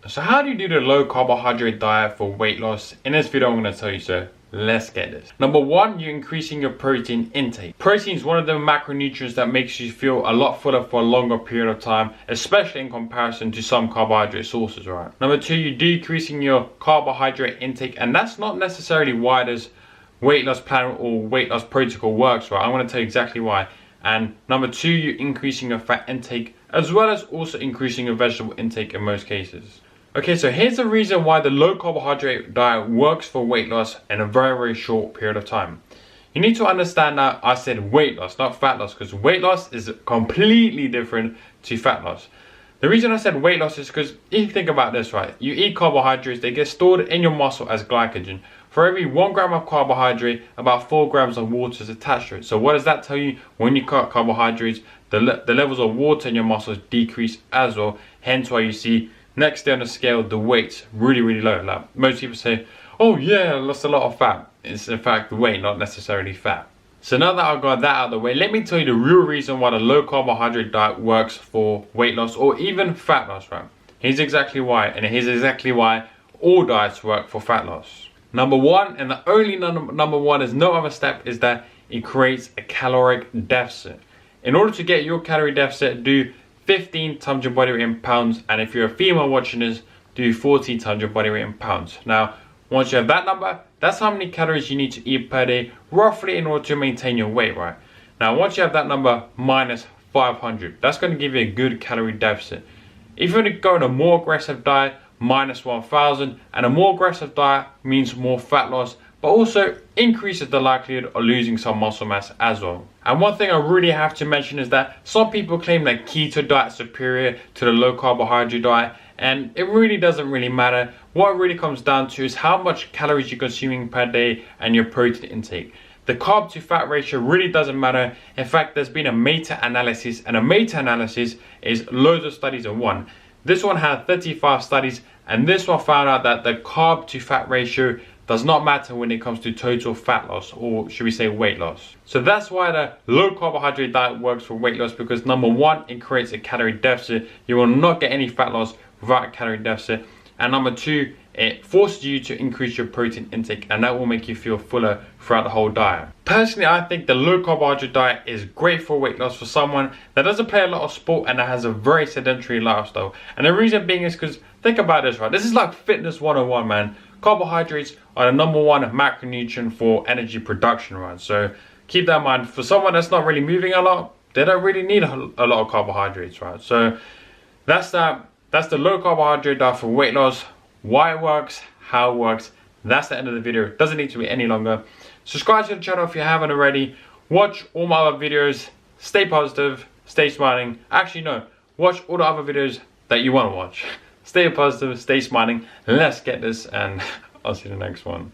So how do you do the low carbohydrate diet for weight loss? In this video I'm going to tell you so. Let's get this. Number one, you're increasing your protein intake. Protein is one of the macronutrients that makes you feel a lot fuller for a longer period of time, especially in comparison to some carbohydrate sources, right? Number two, you're decreasing your carbohydrate intake, and that's not necessarily why this weight loss plan or weight loss protocol works, right? I'm going to tell you exactly why. And number two, you're increasing your fat intake as well as also increasing your vegetable intake in most cases. Okay, so here's the reason why the low carbohydrate diet works for weight loss in a very short period of time. You need to understand that I said weight loss, not fat loss, because weight loss is completely different to fat loss. The reason I said weight loss is because if you think about this, right, you eat carbohydrates, they get stored in your muscle as glycogen. For every 1 gram of carbohydrate, about 4 grams of water is attached to it. So what does that tell you? When you cut carbohydrates, the levels of water in your muscles decrease as well. Hence why you see next day on the scale, the weight's really low. Like most people say, oh yeah, I lost a lot of fat. It's in fact the weight, not necessarily fat. So now that I've got that out of the way, let me tell you the real reason why the low carbohydrate diet works for weight loss or even fat loss, right? Here's exactly why, and here's exactly why all diets work for fat loss. Number one, and the only number one is no other step, is that it creates a caloric deficit. In order to get your calorie deficit, do 15 times your body weight in pounds, and if you're a female watching this, do 14 times your body weight in pounds. Now, once you have that number, that's how many calories you need to eat per day, roughly, in order to maintain your weight, right? Now, once you have that number minus 500, that's going to give you a good calorie deficit. If you want to go on a more aggressive diet, minus 1000, and a more aggressive diet means more fat loss, but also increases the likelihood of losing some muscle mass as well. And one thing I really have to mention is that some people claim that keto diet is superior to the low carbohydrate diet, and it really doesn't really matter. What it really comes down to is how much calories you're consuming per day and your protein intake. The carb to fat ratio really doesn't matter. In fact, there's been a meta-analysis, and a meta-analysis is loads of studies in one. This one had 35 studies, and this one found out that the carb to fat ratio does not matter when it comes to total fat loss, or should we say weight loss. So that's why the low carbohydrate diet works for weight loss, because number one, it creates a calorie deficit. You will not get any fat loss without a calorie deficit. And number two, it forces you to increase your protein intake, and that will make you feel fuller throughout the whole diet. Personally, I think the low carbohydrate diet is great for weight loss for someone that doesn't play a lot of sport and that has a very sedentary lifestyle. And the reason being is because, think about this, right? This is like fitness 101, man. Carbohydrates are the number one macronutrient for energy production, right? So keep that in mind. For someone that's not really moving a lot, they don't really need a lot of carbohydrates, right? So that's that. That's the low carbohydrate diet for weight loss. Why it works, how it works. That's the end of the video. It doesn't need to be any longer. Subscribe to the channel if you haven't already. Watch all my other videos. Stay positive, stay smiling. Actually, no. Watch all the other videos that you want to watch. Stay positive, stay smiling. Let's get this, and I'll see you in the next one.